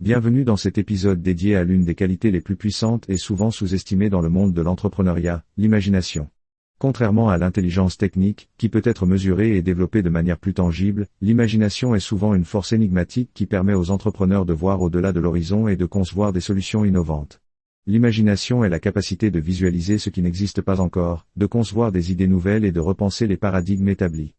Bienvenue dans cet épisode dédié à l'une des qualités les plus puissantes et souvent sous-estimées dans le monde de l'entrepreneuriat, l'imagination. Contrairement à l'intelligence technique, qui peut être mesurée et développée de manière plus tangible, l'imagination est souvent une force énigmatique qui permet aux entrepreneurs de voir au-delà de l'horizon et de concevoir des solutions innovantes. L'imagination est la capacité de visualiser ce qui n'existe pas encore, de concevoir des idées nouvelles et de repenser les paradigmes établis.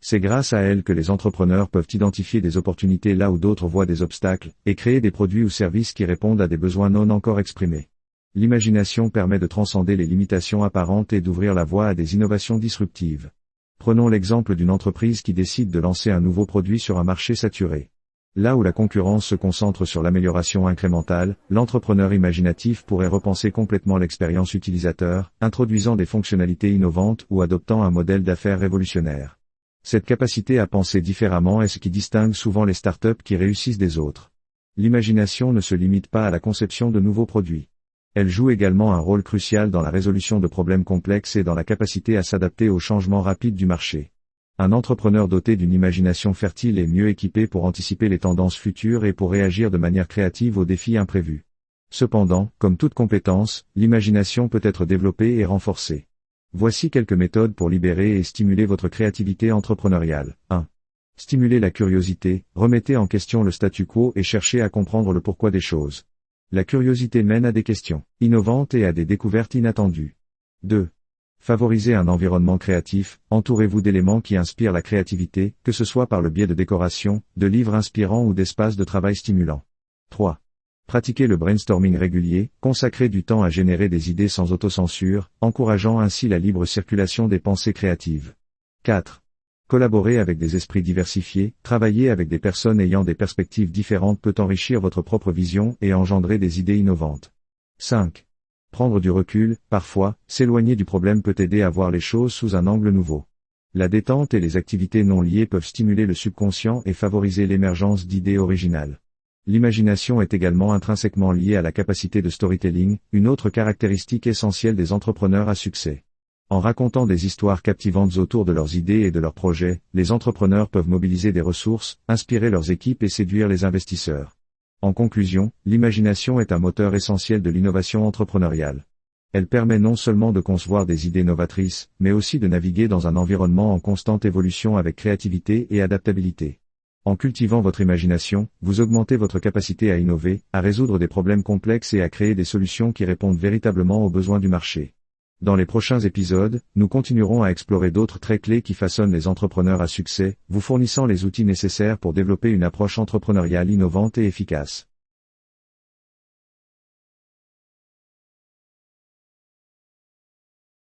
C'est grâce à elle que les entrepreneurs peuvent identifier des opportunités là où d'autres voient des obstacles, et créer des produits ou services qui répondent à des besoins non encore exprimés. L'imagination permet de transcender les limitations apparentes et d'ouvrir la voie à des innovations disruptives. Prenons l'exemple d'une entreprise qui décide de lancer un nouveau produit sur un marché saturé. Là où la concurrence se concentre sur l'amélioration incrémentale, l'entrepreneur imaginatif pourrait repenser complètement l'expérience utilisateur, introduisant des fonctionnalités innovantes ou adoptant un modèle d'affaires révolutionnaire. Cette capacité à penser différemment est ce qui distingue souvent les startups qui réussissent des autres. L'imagination ne se limite pas à la conception de nouveaux produits. Elle joue également un rôle crucial dans la résolution de problèmes complexes et dans la capacité à s'adapter aux changements rapides du marché. Un entrepreneur doté d'une imagination fertile est mieux équipé pour anticiper les tendances futures et pour réagir de manière créative aux défis imprévus. Cependant, comme toute compétence, l'imagination peut être développée et renforcée. Voici quelques méthodes pour libérer et stimuler votre créativité entrepreneuriale. 1. Stimulez la curiosité, remettez en question le statu quo et cherchez à comprendre le pourquoi des choses. La curiosité mène à des questions innovantes et à des découvertes inattendues. 2. Favorisez un environnement créatif, entourez-vous d'éléments qui inspirent la créativité, que ce soit par le biais de décorations, de livres inspirants ou d'espaces de travail stimulants. 3. Pratiquez le brainstorming régulier, consacrez du temps à générer des idées sans autocensure, encourageant ainsi la libre circulation des pensées créatives. 4. Collaborer avec des esprits diversifiés, travailler avec des personnes ayant des perspectives différentes peut enrichir votre propre vision et engendrer des idées innovantes. 5. Prendre du recul, parfois, s'éloigner du problème peut aider à voir les choses sous un angle nouveau. La détente et les activités non liées peuvent stimuler le subconscient et favoriser l'émergence d'idées originales. L'imagination est également intrinsèquement liée à la capacité de storytelling, une autre caractéristique essentielle des entrepreneurs à succès. En racontant des histoires captivantes autour de leurs idées et de leurs projets, les entrepreneurs peuvent mobiliser des ressources, inspirer leurs équipes et séduire les investisseurs. En conclusion, l'imagination est un moteur essentiel de l'innovation entrepreneuriale. Elle permet non seulement de concevoir des idées novatrices, mais aussi de naviguer dans un environnement en constante évolution avec créativité et adaptabilité. En cultivant votre imagination, vous augmentez votre capacité à innover, à résoudre des problèmes complexes et à créer des solutions qui répondent véritablement aux besoins du marché. Dans les prochains épisodes, nous continuerons à explorer d'autres traits clés qui façonnent les entrepreneurs à succès, vous fournissant les outils nécessaires pour développer une approche entrepreneuriale innovante et efficace.